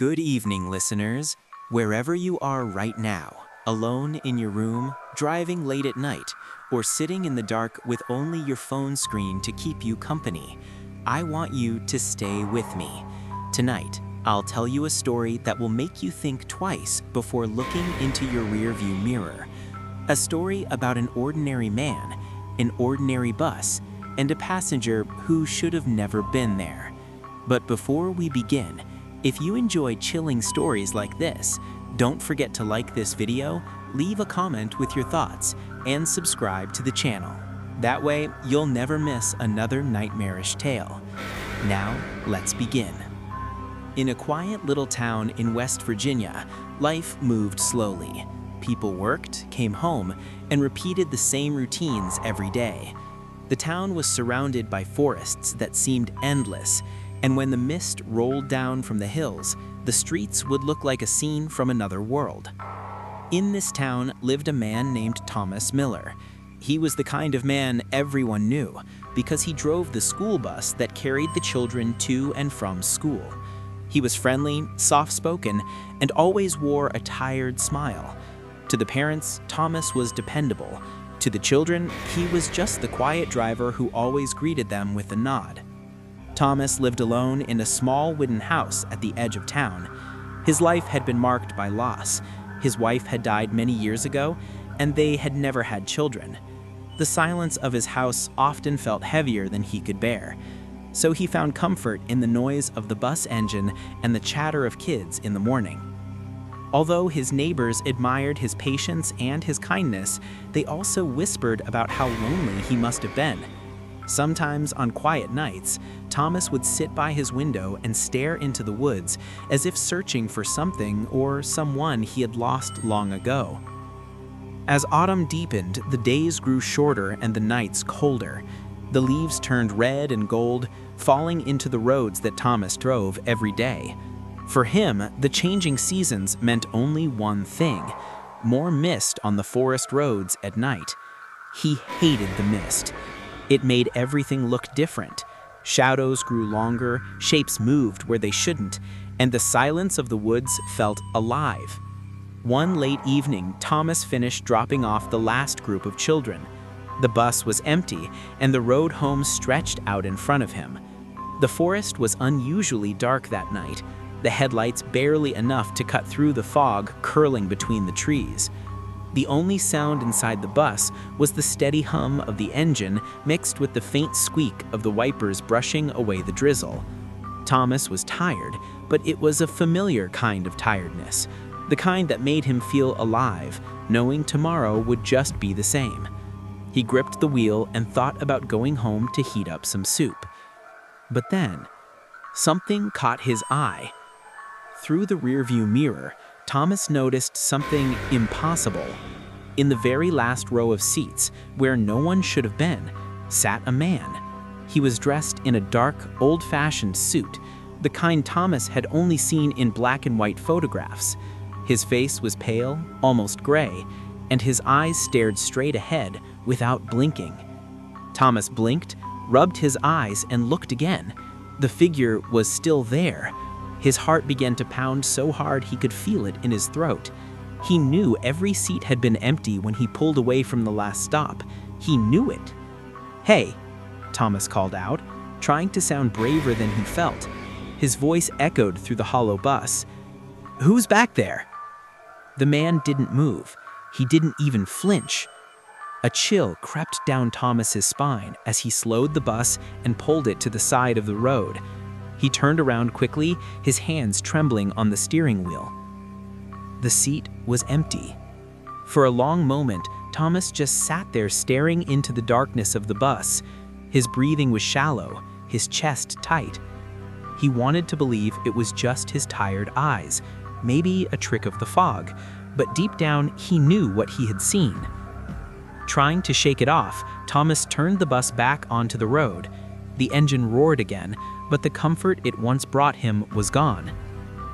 Good evening, listeners. Wherever you are right now, alone in your room, driving late at night, or sitting in the dark with only your phone screen to keep you company, I want you to stay with me. Tonight, I'll tell you a story that will make you think twice before looking into your rearview mirror. A story about an ordinary man, an ordinary bus, and a passenger who should have never been there. But before we begin, if you enjoy chilling stories like this, don't forget to like this video, leave a comment with your thoughts, and subscribe to the channel. That way, you'll never miss another nightmarish tale. Now, let's begin. In a quiet little town in West Virginia, life moved slowly. People worked, came home, and repeated the same routines every day. The town was surrounded by forests that seemed endless, and when the mist rolled down from the hills, the streets would look like a scene from another world. In this town lived a man named Thomas Miller. He was the kind of man everyone knew because he drove the school bus that carried the children to and from school. He was friendly, soft-spoken, and always wore a tired smile. To the parents, Thomas was dependable. To the children, he was just the quiet driver who always greeted them with a nod. Thomas lived alone in a small wooden house at the edge of town. His life had been marked by loss. His wife had died many years ago, and they had never had children. The silence of his house often felt heavier than he could bear. So he found comfort in the noise of the bus engine and the chatter of kids in the morning. Although his neighbors admired his patience and his kindness, they also whispered about how lonely he must have been. Sometimes on quiet nights, Thomas would sit by his window and stare into the woods as if searching for something or someone he had lost long ago. As autumn deepened, the days grew shorter and the nights colder. The leaves turned red and gold, falling into the roads that Thomas drove every day. For him, the changing seasons meant only one thing: more mist on the forest roads at night. He hated the mist. It made everything look different. Shadows grew longer, shapes moved where they shouldn't, and the silence of the woods felt alive. One late evening, Thomas finished dropping off the last group of children. The bus was empty, and the road home stretched out in front of him. The forest was unusually dark that night, the headlights barely enough to cut through the fog curling between the trees. The only sound inside the bus was the steady hum of the engine mixed with the faint squeak of the wipers brushing away the drizzle. Thomas was tired, but it was a familiar kind of tiredness, the kind that made him feel alive, knowing tomorrow would just be the same. He gripped the wheel and thought about going home to heat up some soup. But then, something caught his eye. Through the rearview mirror, Thomas noticed something impossible. In the very last row of seats, where no one should have been, sat a man. He was dressed in a dark, old-fashioned suit, the kind Thomas had only seen in black and white photographs. His face was pale, almost gray, and his eyes stared straight ahead without blinking. Thomas blinked, rubbed his eyes, and looked again. The figure was still there. His heart began to pound so hard he could feel it in his throat. He knew every seat had been empty when he pulled away from the last stop. He knew it. "Hey," Thomas called out, trying to sound braver than he felt. His voice echoed through the hollow bus. "Who's back there?" The man didn't move. He didn't even flinch. A chill crept down Thomas's spine as he slowed the bus and pulled it to the side of the road. He turned around quickly, his hands trembling on the steering wheel. The seat was empty. For a long moment, Thomas just sat there staring into the darkness of the bus. His breathing was shallow, his chest tight. He wanted to believe it was just his tired eyes, maybe a trick of the fog, but deep down he knew what he had seen. Trying to shake it off, Thomas turned the bus back onto the road. The engine roared again, but the comfort it once brought him was gone.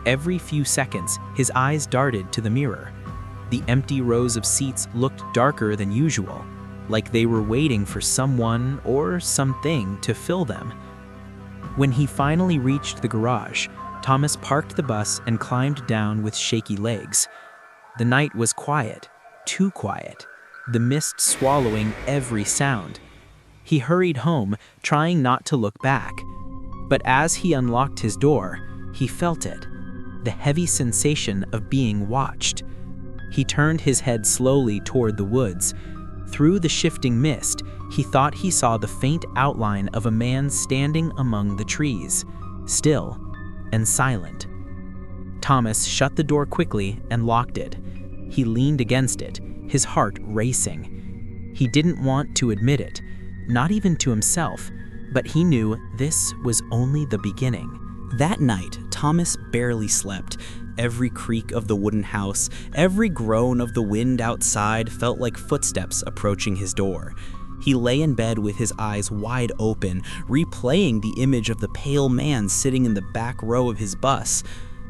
Every few seconds, his eyes darted to the mirror. The empty rows of seats looked darker than usual, like they were waiting for someone or something to fill them. When he finally reached the garage, Thomas parked the bus and climbed down with shaky legs. The night was quiet, too quiet, the mist swallowing every sound. He hurried home, trying not to look back. But as he unlocked his door, he felt it, the heavy sensation of being watched. He turned his head slowly toward the woods. Through the shifting mist, he thought he saw the faint outline of a man standing among the trees, still and silent. Thomas shut the door quickly and locked it. He leaned against it, his heart racing. He didn't want to admit it, not even to himself, but he knew this was only the beginning. That night, Thomas barely slept. Every creak of the wooden house, every groan of the wind outside felt like footsteps approaching his door. He lay in bed with his eyes wide open, replaying the image of the pale man sitting in the back row of his bus.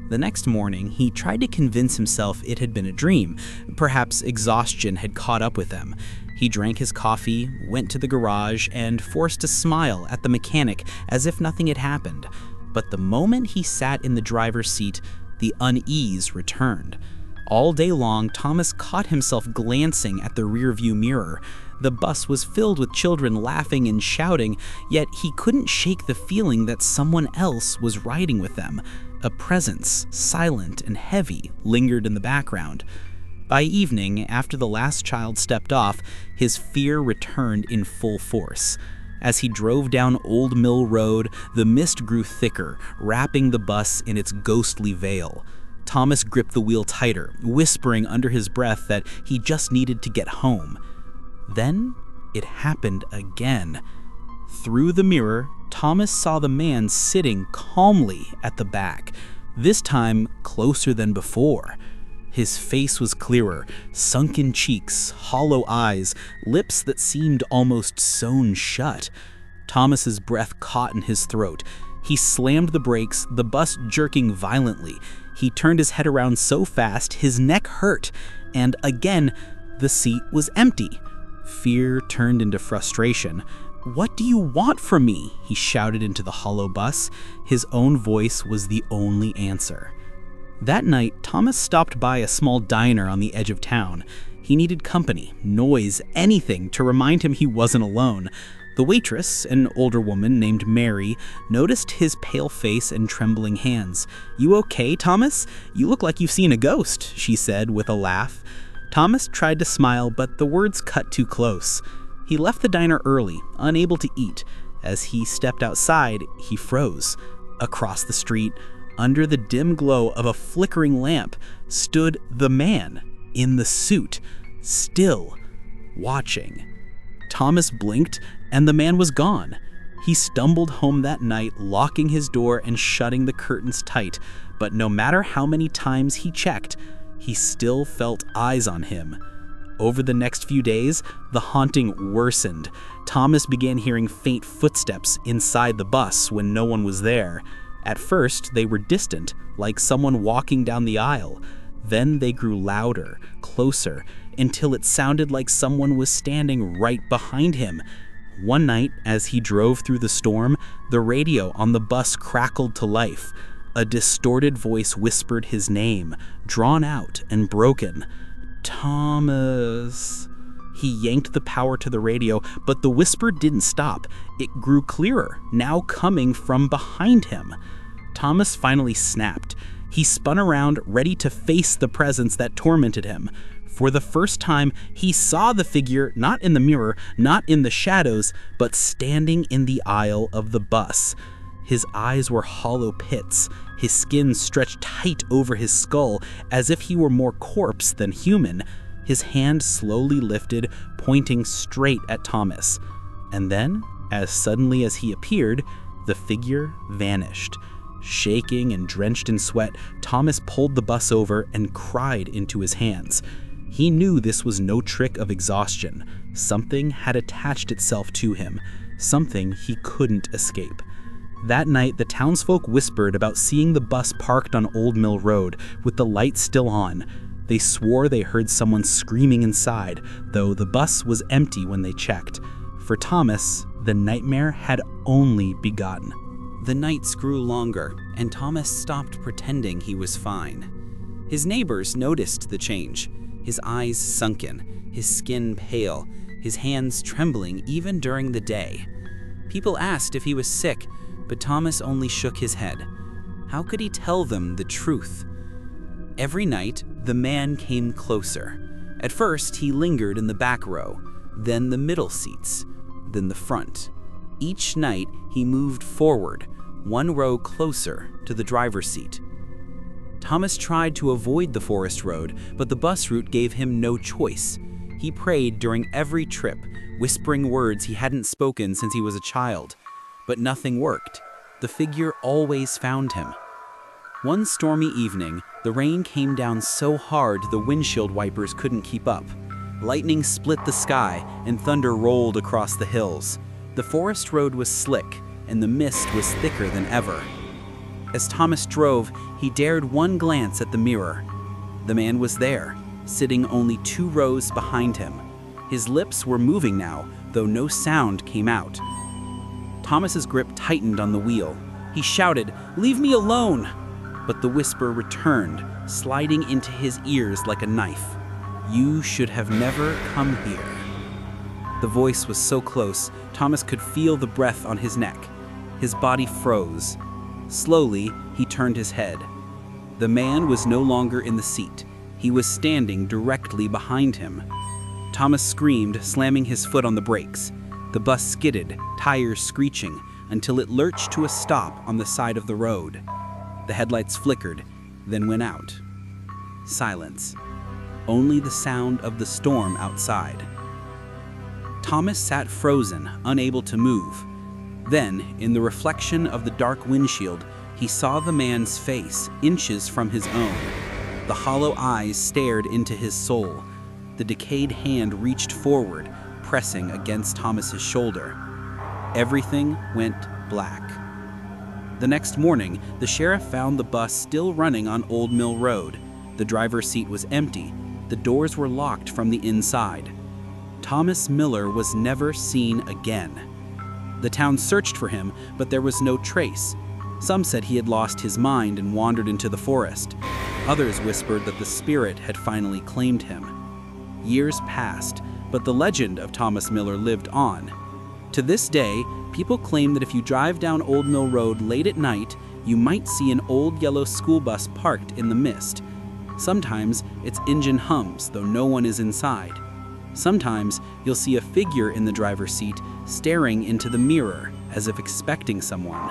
The next morning, he tried to convince himself it had been a dream. Perhaps exhaustion had caught up with him. He drank his coffee, went to the garage, and forced a smile at the mechanic as if nothing had happened. But the moment he sat in the driver's seat, the unease returned. All day long, Thomas caught himself glancing at the rearview mirror. The bus was filled with children laughing and shouting, yet he couldn't shake the feeling that someone else was riding with them. A presence, silent and heavy, lingered in the background. By evening, after the last child stepped off, his fear returned in full force. As he drove down Old Mill Road, the mist grew thicker, wrapping the bus in its ghostly veil. Thomas gripped the wheel tighter, whispering under his breath that he just needed to get home. Then it happened again. Through the mirror, Thomas saw the man sitting calmly at the back, this time closer than before. His face was clearer, sunken cheeks, hollow eyes, lips that seemed almost sewn shut. Thomas's breath caught in his throat. He slammed the brakes, the bus jerking violently. He turned his head around so fast his neck hurt, and again, the seat was empty. Fear turned into frustration. "What do you want from me?" he shouted into the hollow bus. His own voice was the only answer. That night, Thomas stopped by a small diner on the edge of town. He needed company, noise, anything to remind him he wasn't alone. The waitress, an older woman named Mary, noticed his pale face and trembling hands. "You okay, Thomas? You look like you've seen a ghost," she said with a laugh. Thomas tried to smile, but the words cut too close. He left the diner early, unable to eat. As he stepped outside, he froze. Across the street, under the dim glow of a flickering lamp, stood the man in the suit, still watching. Thomas blinked, and the man was gone. He stumbled home that night, locking his door and shutting the curtains tight, but no matter how many times he checked, he still felt eyes on him. Over the next few days, the haunting worsened. Thomas began hearing faint footsteps inside the bus when no one was there. At first, they were distant, like someone walking down the aisle. Then they grew louder, closer, until it sounded like someone was standing right behind him. One night, as he drove through the storm, the radio on the bus crackled to life. A distorted voice whispered his name, drawn out and broken. "Thomas." He yanked the power to the radio, but the whisper didn't stop. It grew clearer, now coming from behind him. Thomas finally snapped. He spun around, ready to face the presence that tormented him. For the first time, he saw the figure not in the mirror, not in the shadows, but standing in the aisle of the bus. His eyes were hollow pits. His skin stretched tight over his skull, as if he were more corpse than human. His hand slowly lifted, pointing straight at Thomas. And then, as suddenly as he appeared, the figure vanished. Shaking and drenched in sweat, Thomas pulled the bus over and cried into his hands. He knew this was no trick of exhaustion. Something had attached itself to him, something he couldn't escape. That night, the townsfolk whispered about seeing the bus parked on Old Mill Road, with the lights still on. They swore they heard someone screaming inside, though the bus was empty when they checked. For Thomas, the nightmare had only begun. The nights grew longer, and Thomas stopped pretending he was fine. His neighbors noticed the change, his eyes sunken, his skin pale, his hands trembling even during the day. People asked if he was sick, but Thomas only shook his head. How could he tell them the truth? Every night, the man came closer. At first, he lingered in the back row, then the middle seats, then the front. Each night, he moved forward, one row closer to the driver's seat. Thomas tried to avoid the forest road, but the bus route gave him no choice. He prayed during every trip, whispering words he hadn't spoken since he was a child. But nothing worked. The figure always found him. One stormy evening, the rain came down so hard the windshield wipers couldn't keep up. Lightning split the sky and thunder rolled across the hills. The forest road was slick, and the mist was thicker than ever. As Thomas drove, he dared one glance at the mirror. The man was there, sitting only 2 rows behind him. His lips were moving now, though no sound came out. Thomas's grip tightened on the wheel. He shouted, "Leave me alone!" But the whisper returned, sliding into his ears like a knife. "You should have never come here." The voice was so close, Thomas could feel the breath on his neck. His body froze. Slowly, he turned his head. The man was no longer in the seat. He was standing directly behind him. Thomas screamed, slamming his foot on the brakes. The bus skidded, tires screeching, until it lurched to a stop on the side of the road. The headlights flickered, then went out. Silence. Only the sound of the storm outside. Thomas sat frozen, unable to move. Then, in the reflection of the dark windshield, he saw the man's face, inches from his own. The hollow eyes stared into his soul. The decayed hand reached forward, pressing against Thomas's shoulder. Everything went black. The next morning, the sheriff found the bus still running on Old Mill Road. The driver's seat was empty. The doors were locked from the inside. Thomas Miller was never seen again. The town searched for him, but there was no trace. Some said he had lost his mind and wandered into the forest. Others whispered that the spirit had finally claimed him. Years passed, but the legend of Thomas Miller lived on. To this day, people claim that if you drive down Old Mill Road late at night, you might see an old yellow school bus parked in the mist. Sometimes its engine hums, though no one is inside. Sometimes you'll see a figure in the driver's seat staring into the mirror as if expecting someone.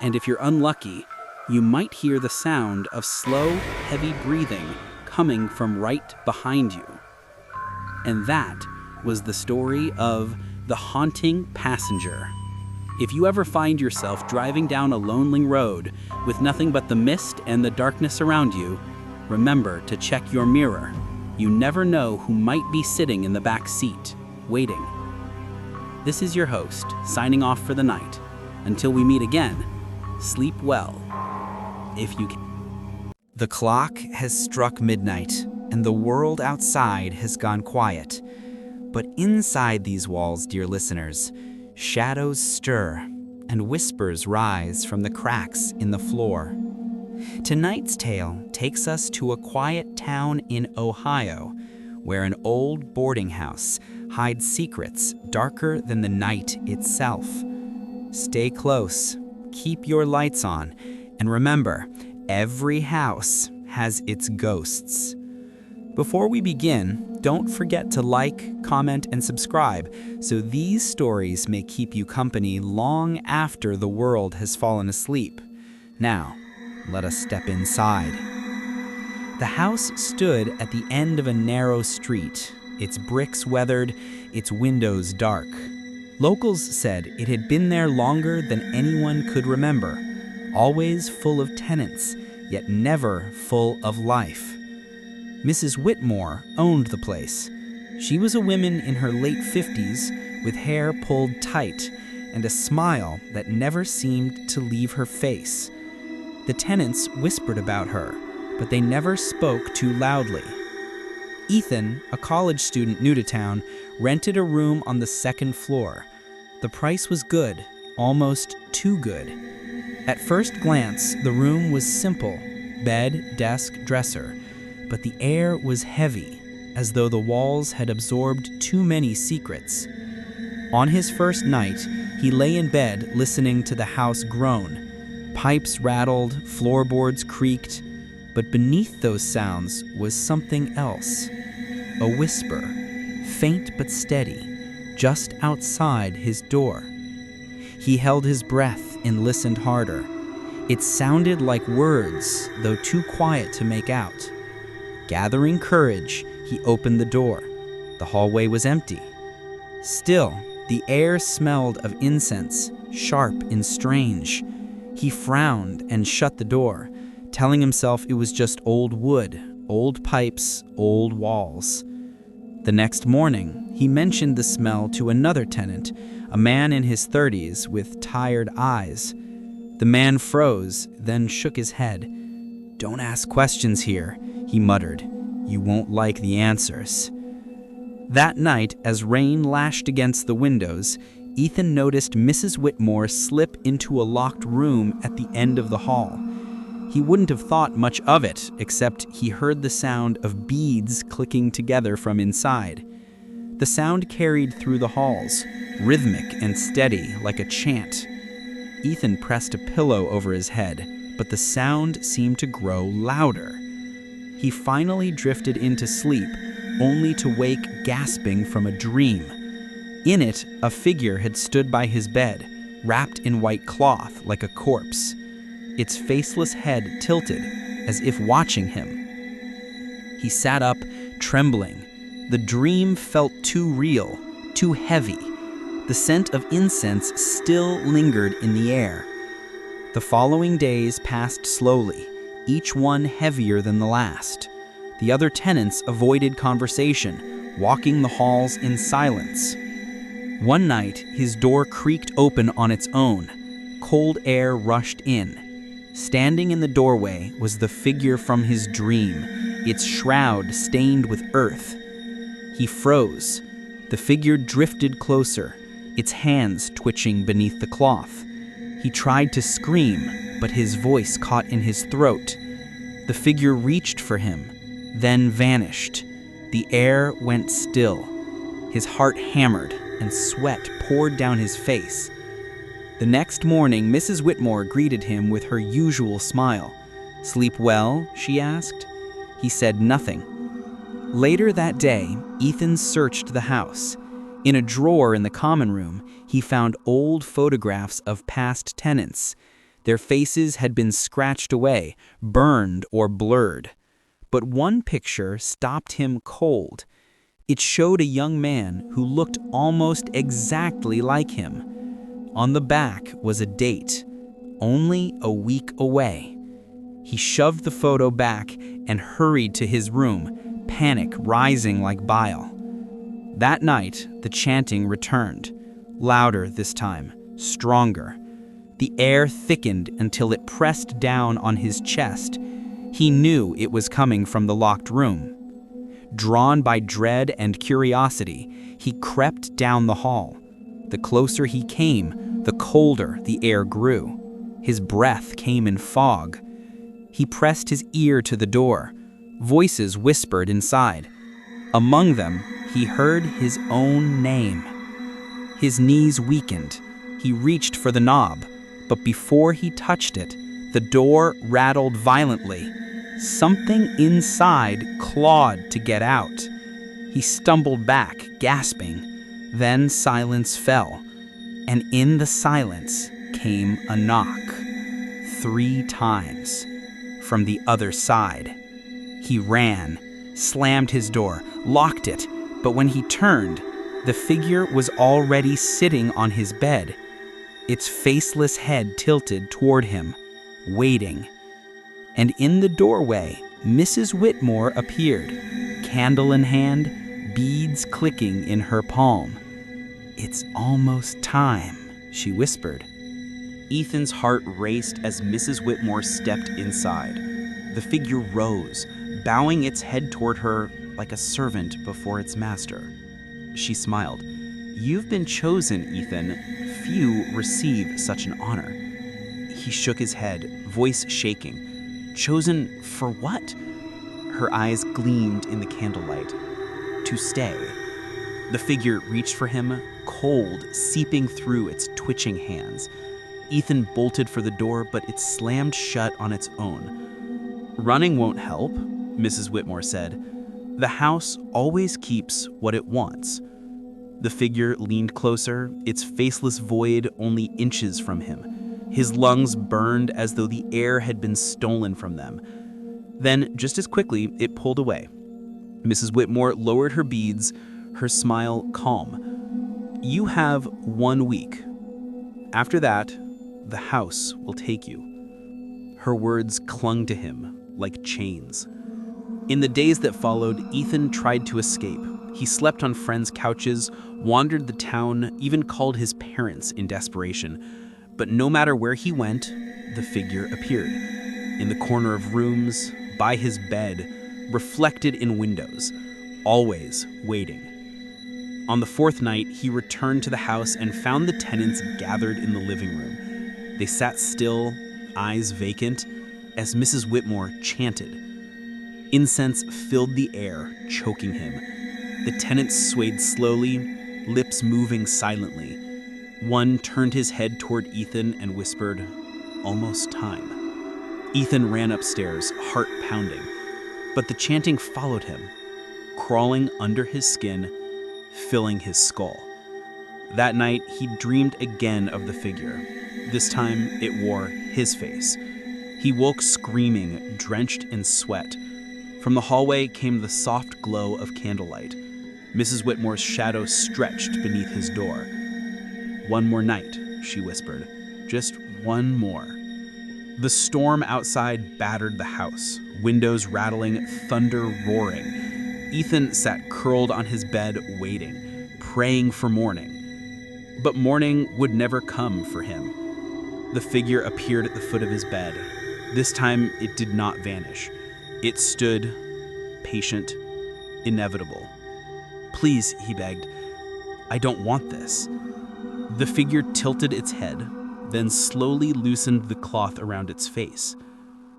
And if you're unlucky, you might hear the sound of slow, heavy breathing coming from right behind you. And that was the story of the haunting passenger. If you ever find yourself driving down a lonely road with nothing but the mist and the darkness around you, remember to check your mirror. You never know who might be sitting in the back seat, waiting. This is your host, signing off for the night. Until we meet again, sleep well, if you can. The clock has struck midnight, and the world outside has gone quiet. But inside these walls, dear listeners, shadows stir, and whispers rise from the cracks in the floor. Tonight's tale takes us to a quiet town in Ohio, where an old boarding house hides secrets darker than the night itself. Stay close, keep your lights on, and remember, every house has its ghosts. Before we begin, don't forget to like, comment, and subscribe so these stories may keep you company long after the world has fallen asleep. Now, let us step inside. The house stood at the end of a narrow street, its bricks weathered, its windows dark. Locals said it had been there longer than anyone could remember, always full of tenants, yet never full of life. Mrs. Whitmore owned the place. She was a woman in her late 50s with hair pulled tight and a smile that never seemed to leave her face. The tenants whispered about her, but they never spoke too loudly. Ethan, a college student new to town, rented a room on the second floor. The price was good, almost too good. At first glance, the room was simple: bed, desk, dresser. But the air was heavy, as though the walls had absorbed too many secrets. On his first night, he lay in bed listening to the house groan. Pipes rattled, floorboards creaked, but beneath those sounds was something else. A whisper, faint but steady, just outside his door. He held his breath and listened harder. It sounded like words, though too quiet to make out. Gathering courage, he opened the door. The hallway was empty. Still, the air smelled of incense, sharp and strange. He frowned and shut the door, telling himself it was just old wood, old pipes, old walls. The next morning, he mentioned the smell to another tenant, a man in his 30s with tired eyes. The man froze, then shook his head. "Don't ask questions here," he muttered. "You won't like the answers." That night, as rain lashed against the windows, Ethan noticed Mrs. Whitmore slip into a locked room at the end of the hall. He wouldn't have thought much of it, except he heard the sound of beads clicking together from inside. The sound carried through the halls, rhythmic and steady like a chant. Ethan pressed a pillow over his head, but the sound seemed to grow louder. He finally drifted into sleep, only to wake gasping from a dream. In it, a figure had stood by his bed, wrapped in white cloth like a corpse. Its faceless head tilted, as if watching him. He sat up, trembling. The dream felt too real, too heavy. The scent of incense still lingered in the air. The following days passed slowly, each one heavier than the last. The other tenants avoided conversation, walking the halls in silence. One night, his door creaked open on its own. Cold air rushed in. Standing in the doorway was the figure from his dream, its shroud stained with earth. He froze. The figure drifted closer, its hands twitching beneath the cloth. He tried to scream, but his voice caught in his throat. The figure reached for him, then vanished. The air went still. His heart hammered, and sweat poured down his face. The next morning, Mrs. Whitmore greeted him with her usual smile. "Sleep well?" she asked. He said nothing. Later that day, Ethan searched the house. In a drawer in the common room, he found old photographs of past tenants. Their faces had been scratched away, burned or blurred. But one picture stopped him cold. It showed a young man who looked almost exactly like him. On the back was a date, only a week away. He shoved the photo back and hurried to his room, panic rising like bile. That night, the chanting returned, louder this time, stronger. The air thickened until it pressed down on his chest. He knew it was coming from the locked room. Drawn by dread and curiosity, he crept down the hall. The closer he came, the colder the air grew. His breath came in fog. He pressed his ear to the door. Voices whispered inside. Among them, he heard his own name. His knees weakened. He reached for the knob, but before he touched it, the door rattled violently. Something inside clawed to get out. He stumbled back, gasping. Then silence fell, and in the silence came a knock. 3 times. From the other side. He ran, slammed his door, locked it, but when he turned, the figure was already sitting on his bed. Its faceless head tilted toward him, waiting. And in the doorway, Mrs. Whitmore appeared, candle in hand, beads clicking in her palm. "It's almost time," she whispered. Ethan's heart raced as Mrs. Whitmore stepped inside. The figure rose, bowing its head toward her like a servant before its master. She smiled. "You've been chosen, Ethan. Few receive such an honor." He shook his head, voice shaking. Chosen for what? Her eyes gleamed in the candlelight. To stay. The figure reached for him, cold, seeping through its twitching hands. Ethan bolted for the door, but it slammed shut on its own. Running won't help, Mrs. Whitmore said. The house always keeps what it wants. The figure leaned closer, its faceless void only inches from him. His lungs burned as though the air had been stolen from them. Then, just as quickly, it pulled away. Mrs. Whitmore lowered her beads, her smile calm. You have 1 week. After that, the house will take you. Her words clung to him like chains. In the days that followed, Ethan tried to escape. He slept on friends' couches, wandered the town, even called his parents in desperation. But no matter where he went, the figure appeared. In the corner of rooms, by his bed, reflected in windows, always waiting. On the 4th night, he returned to the house and found the tenants gathered in the living room. They sat still, eyes vacant, as Mrs. Whitmore chanted. Incense filled the air, choking him. The tenants swayed slowly, lips moving silently. One turned his head toward Ethan and whispered, "Almost time." Ethan ran upstairs, heart pounding. But the chanting followed him, crawling under his skin, filling his skull. That night, he dreamed again of the figure. This time, it wore his face. He woke screaming, drenched in sweat. From the hallway came the soft glow of candlelight. Mrs. Whitmore's shadow stretched beneath his door. "One more night," she whispered. "Just one more." The storm outside battered the house, windows rattling, thunder roaring. Ethan sat curled on his bed, waiting, praying for morning. But morning would never come for him. The figure appeared at the foot of his bed. This time, it did not vanish. It stood, patient, inevitable. "Please," he begged, "I don't want this." The figure tilted its head, then slowly loosened the cloth around its face.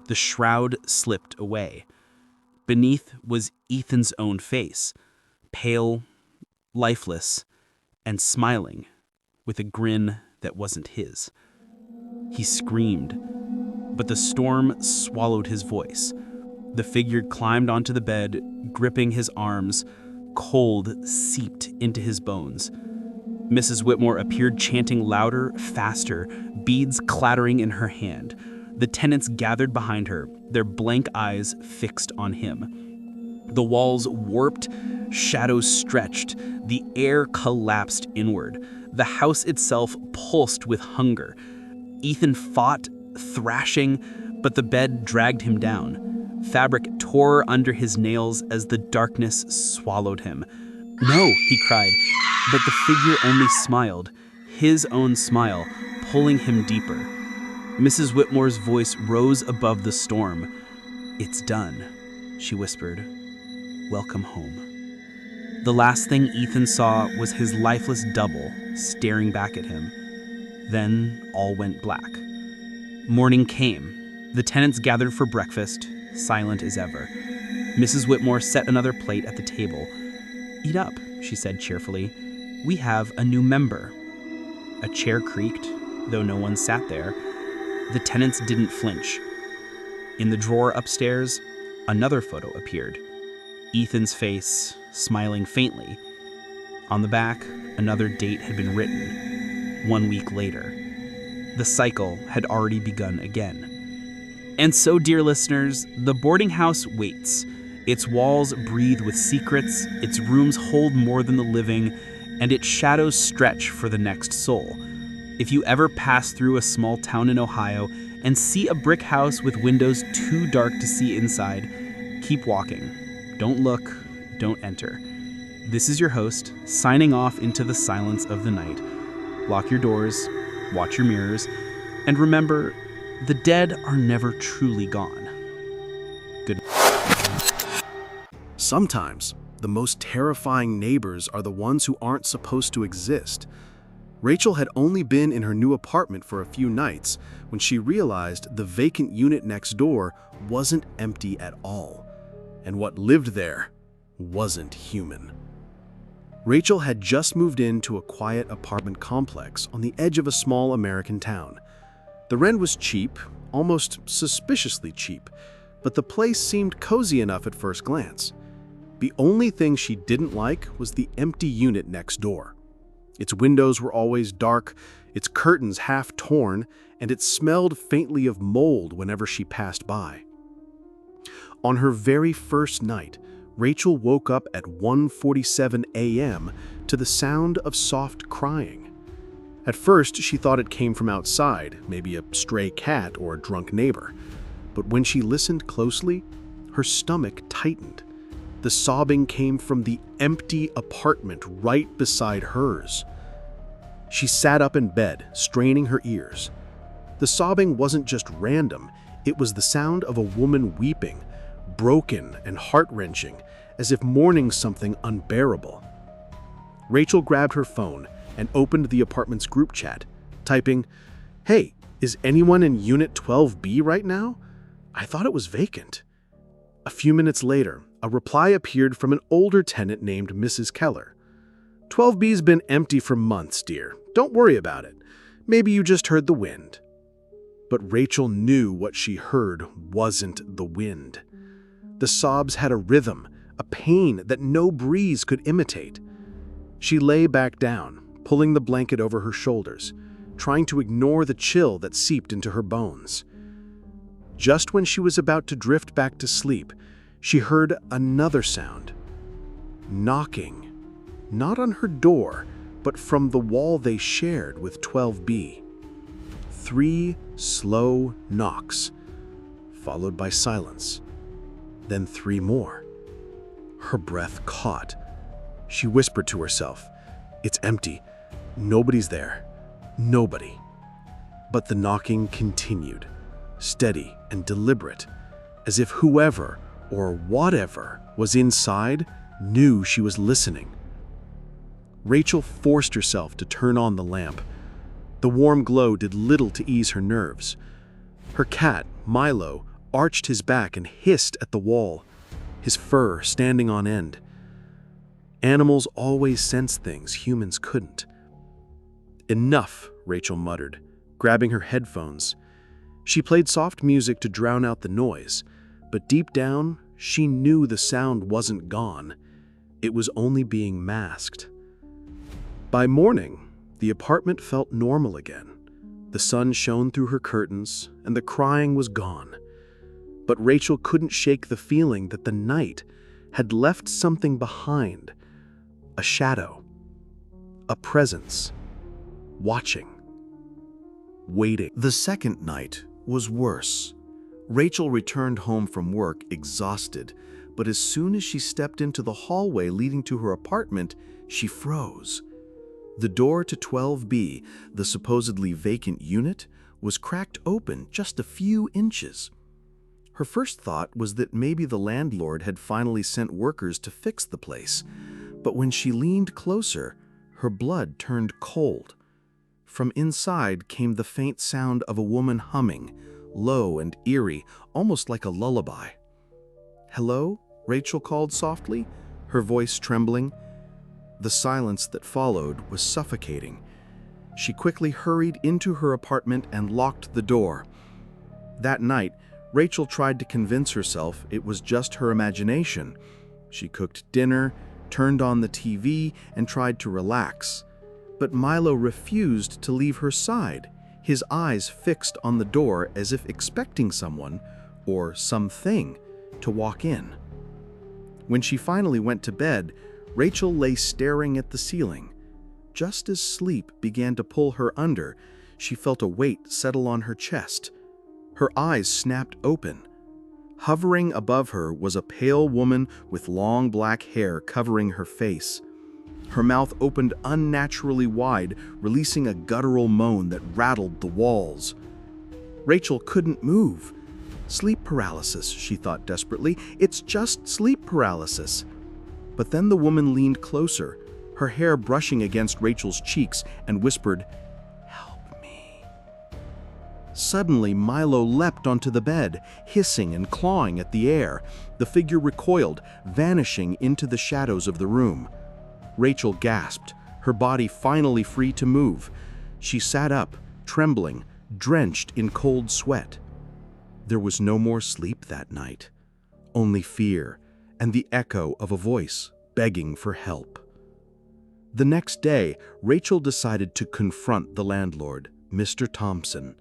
The shroud slipped away. Beneath was Ethan's own face, pale, lifeless, and smiling, with a grin that wasn't his. He screamed, but the storm swallowed his voice. The figure climbed onto the bed, gripping his arms. Cold seeped into his bones. Mrs. Whitmore appeared, chanting louder, faster, beads clattering in her hand. The tenants gathered behind her, their blank eyes fixed on him. The walls warped, shadows stretched, the air collapsed inward. The house itself pulsed with hunger. Ethan fought, thrashing, but the bed dragged him down. Fabric tore under his nails as the darkness swallowed him. "No," he cried, but the figure only smiled, his own smile, pulling him deeper. Mrs. Whitmore's voice rose above the storm. "It's done," she whispered. "Welcome home." The last thing Ethan saw was his lifeless double staring back at him. Then all went black. Morning came. The tenants gathered for breakfast, silent as ever. Mrs. Whitmore set another plate at the table. "Eat up," she said cheerfully. "We have a new member." A chair creaked, though no one sat there. The tenants didn't flinch. In the drawer upstairs, another photo appeared. Ethan's face, smiling faintly. On the back, another date had been written, 1 week later. The cycle had already begun again. And so, dear listeners, the boarding house waits. Its walls breathe with secrets, its rooms hold more than the living, and its shadows stretch for the next soul. If you ever pass through a small town in Ohio and see a brick house with windows too dark to see inside, keep walking. Don't look, don't enter. This is your host, signing off into the silence of the night. Lock your doors, watch your mirrors, and remember, the dead are never truly gone. Good night. Sometimes, the most terrifying neighbors are the ones who aren't supposed to exist. Rachel had only been in her new apartment for a few nights when she realized the vacant unit next door wasn't empty at all, and what lived there wasn't human. Rachel had just moved into a quiet apartment complex on the edge of a small American town. The rent was cheap, almost suspiciously cheap, but the place seemed cozy enough at first glance. The only thing she didn't like was the empty unit next door. Its windows were always dark, its curtains half torn, and it smelled faintly of mold whenever she passed by. On her very first night, Rachel woke up at 1:47 a.m. to the sound of soft crying. At first, she thought it came from outside, maybe a stray cat or a drunk neighbor. But when she listened closely, her stomach tightened. The sobbing came from the empty apartment right beside hers. She sat up in bed, straining her ears. The sobbing wasn't just random, it was the sound of a woman weeping, broken and heart-wrenching, as if mourning something unbearable. Rachel grabbed her phone and opened the apartment's group chat, typing, "Hey, is anyone in Unit 12B right now? I thought it was vacant." A few minutes later, a reply appeared from an older tenant named Mrs. Keller. "12B's been empty for months, dear. Don't worry about it. Maybe you just heard the wind." But Rachel knew what she heard wasn't the wind. The sobs had a rhythm, a pain that no breeze could imitate. She lay back down, pulling the blanket over her shoulders, trying to ignore the chill that seeped into her bones. Just when she was about to drift back to sleep, she heard another sound. Knocking, not on her door, but from the wall they shared with 12B. 3 slow knocks, followed by silence. Then 3 more. Her breath caught. She whispered to herself, "It's empty. Nobody's there. Nobody." But the knocking continued, steady and deliberate, as if whoever or whatever was inside knew she was listening. Rachel forced herself to turn on the lamp. The warm glow did little to ease her nerves. Her cat, Milo, arched his back and hissed at the wall, his fur standing on end. Animals always sense things humans couldn't. "Enough," Rachel muttered, grabbing her headphones. She played soft music to drown out the noise, but deep down, she knew the sound wasn't gone. It was only being masked. By morning, the apartment felt normal again. The sun shone through her curtains, and the crying was gone. But Rachel couldn't shake the feeling that the night had left something behind. A shadow. A presence. Watching. Waiting. The second night was worse. Rachel returned home from work exhausted, but as soon as she stepped into the hallway leading to her apartment, she froze. The door to 12B, the supposedly vacant unit, was cracked open just a few inches. Her first thought was that maybe the landlord had finally sent workers to fix the place, but when she leaned closer, her blood turned cold. From inside came the faint sound of a woman humming, low and eerie, almost like a lullaby. "Hello?" Rachel called softly, her voice trembling. The silence that followed was suffocating. She quickly hurried into her apartment and locked the door. That night, Rachel tried to convince herself it was just her imagination. She cooked dinner, turned on the TV, and tried to relax. But Milo refused to leave her side, his eyes fixed on the door as if expecting someone, or something, to walk in. When she finally went to bed, Rachel lay staring at the ceiling. Just as sleep began to pull her under, she felt a weight settle on her chest. Her eyes snapped open. Hovering above her was a pale woman with long black hair covering her face. Her mouth opened unnaturally wide, releasing a guttural moan that rattled the walls. Rachel couldn't move. Sleep paralysis, she thought desperately. It's just sleep paralysis. But then the woman leaned closer, her hair brushing against Rachel's cheeks, and whispered, "Help me." Suddenly, Milo leapt onto the bed, hissing and clawing at the air. The figure recoiled, vanishing into the shadows of the room. Rachel gasped, her body finally free to move. She sat up, trembling, drenched in cold sweat. There was no more sleep that night, only fear and the echo of a voice begging for help. The next day, Rachel decided to confront the landlord, Mr. Thompson.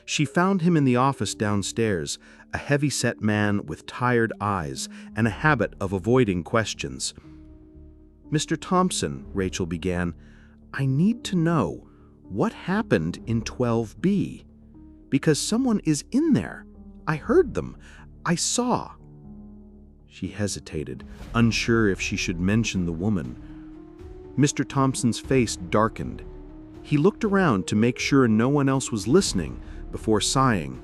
She found him in the office downstairs, a heavy-set man with tired eyes and a habit of avoiding questions. "Mr. Thompson," Rachel began, "I need to know what happened in 12B. Because someone is in there. I heard them. I saw." She hesitated, unsure if she should mention the woman. Mr. Thompson's face darkened. He looked around to make sure no one else was listening before sighing.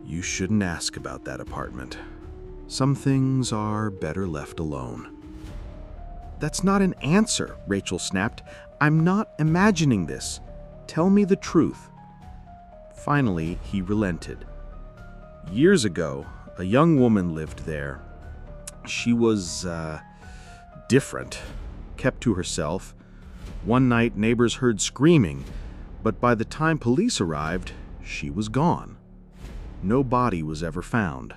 "You shouldn't ask about that apartment. Some things are better left alone." "That's not an answer," Rachel snapped. "I'm not imagining this. Tell me the truth." Finally, he relented. "Years ago, a young woman lived there. She was, different, kept to herself. One night, neighbors heard screaming, but by the time police arrived, she was gone. No body was ever found,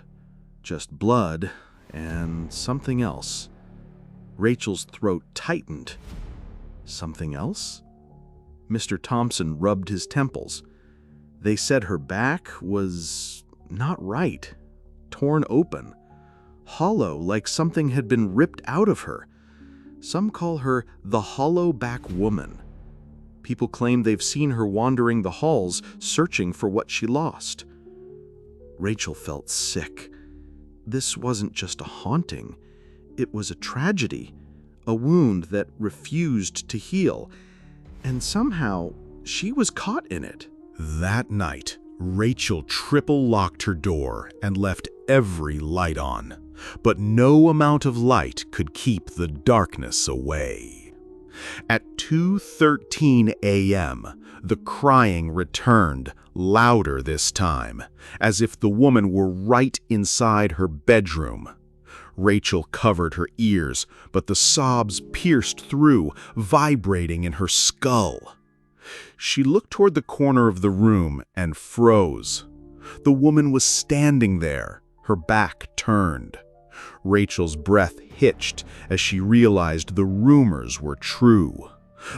just blood and something else." Rachel's throat tightened. "Something else?" Mr. Thompson rubbed his temples. "They said her back was not right, torn open, hollow like something had been ripped out of her. Some call her the hollow back woman. People claim they've seen her wandering the halls searching for what she lost." Rachel felt sick. This wasn't just a haunting. It was a tragedy, a wound that refused to heal, and somehow she was caught in it. That night, Rachel triple-locked her door and left every light on, but no amount of light could keep the darkness away. At 2:13 a.m., the crying returned, louder this time, as if the woman were right inside her bedroom. Rachel covered her ears, but the sobs pierced through, vibrating in her skull. She looked toward the corner of the room and froze. The woman was standing there, her back turned. Rachel's breath hitched as she realized the rumors were true.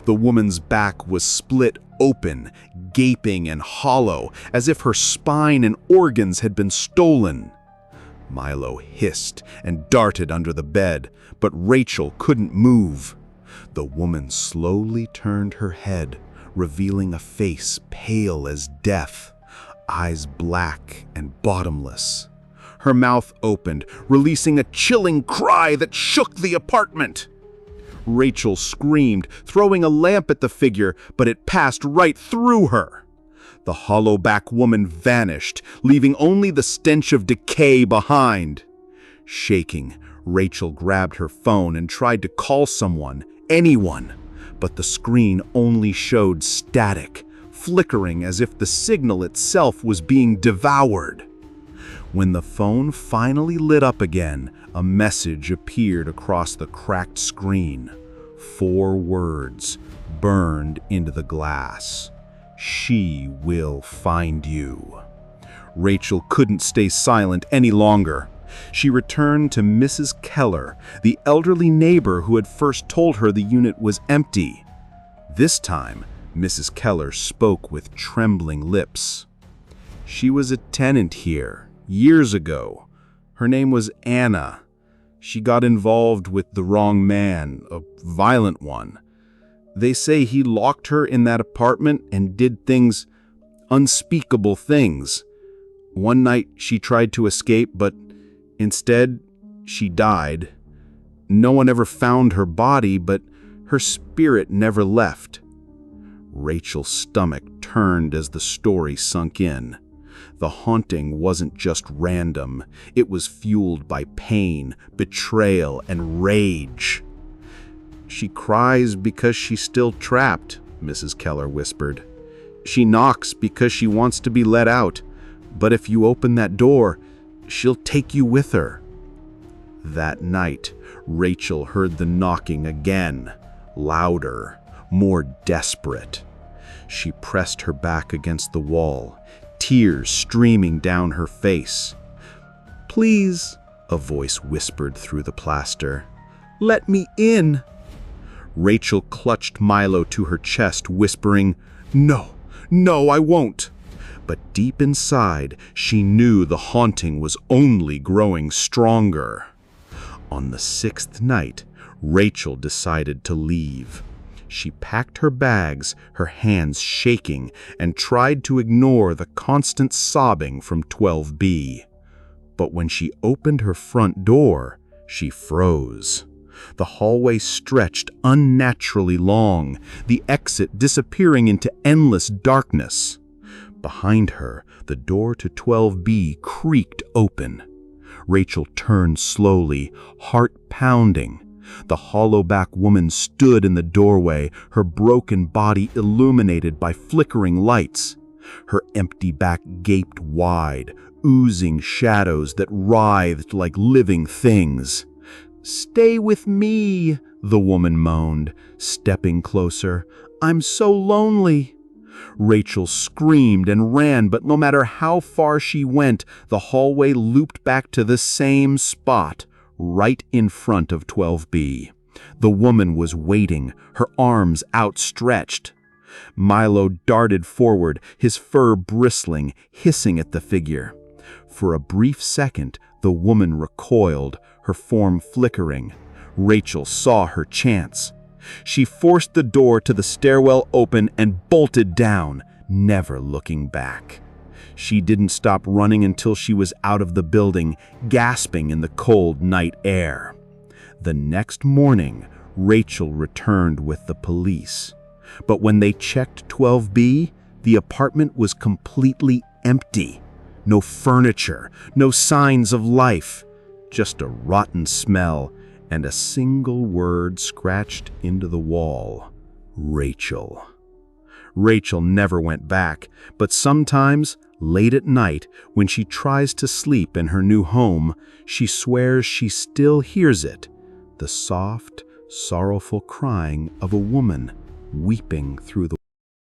The woman's back was split open, gaping and hollow, as if her spine and organs had been stolen. Milo hissed and darted under the bed, but Rachel couldn't move. The woman slowly turned her head, revealing a face pale as death, eyes black and bottomless. Her mouth opened, releasing a chilling cry that shook the apartment. Rachel screamed, throwing a lamp at the figure, but it passed right through her. The hollow-back woman vanished, leaving only the stench of decay behind. Shaking, Rachel grabbed her phone and tried to call someone, anyone, but the screen only showed static, flickering as if the signal itself was being devoured. When the phone finally lit up again, a message appeared across the cracked screen. 4 words burned into the glass. "She will find you." Rachel couldn't stay silent any longer. She returned to Mrs. Keller, the elderly neighbor who had first told her the unit was empty. This time, Mrs. Keller spoke with trembling lips. "She was a tenant here, years ago. Her name was Anna. She got involved with the wrong man, a violent one. They say he locked her in that apartment and did things, unspeakable things. One night she tried to escape, but instead she died. No one ever found her body, but her spirit never left." Rachel's stomach turned as the story sunk in. The haunting wasn't just random. It was fueled by pain, betrayal, and rage. She cries because she's still trapped, Mrs. Keller whispered. She knocks because she wants to be let out, but if you open that door, she'll take you with her. That night, Rachel heard the knocking again, louder, more desperate. She pressed her back against the wall, tears streaming down her face. "Please," a voice whispered through the plaster, "let me in." Rachel clutched Milo to her chest, whispering, "No, no, I won't." But deep inside, she knew the haunting was only growing stronger. On the 6th night, Rachel decided to leave. She packed her bags, her hands shaking, and tried to ignore the constant sobbing from 12B. But when she opened her front door, she froze. The hallway stretched unnaturally long, the exit disappearing into endless darkness. Behind her, the door to 12B creaked open. Rachel turned slowly, heart pounding. The hollow-back woman stood in the doorway, her broken body illuminated by flickering lights. Her empty back gaped wide, oozing shadows that writhed like living things. "Stay with me," the woman moaned, stepping closer. "I'm so lonely." Rachel screamed and ran, but no matter how far she went, the hallway looped back to the same spot, right in front of 12B. The woman was waiting, her arms outstretched. Milo darted forward, his fur bristling, hissing at the figure. For a brief second, the woman recoiled, her form flickering. Rachel saw her chance. She forced the door to the stairwell open and bolted down, never looking back. She didn't stop running until she was out of the building, gasping in the cold night air. The next morning, Rachel returned with the police. But when they checked 12B, the apartment was completely empty. No furniture, no signs of life, just a rotten smell and a single word scratched into the wall: Rachel. Rachel never went back, but sometimes, late at night, when she tries to sleep in her new home, she swears she still hears it, the soft, sorrowful crying of a woman weeping through the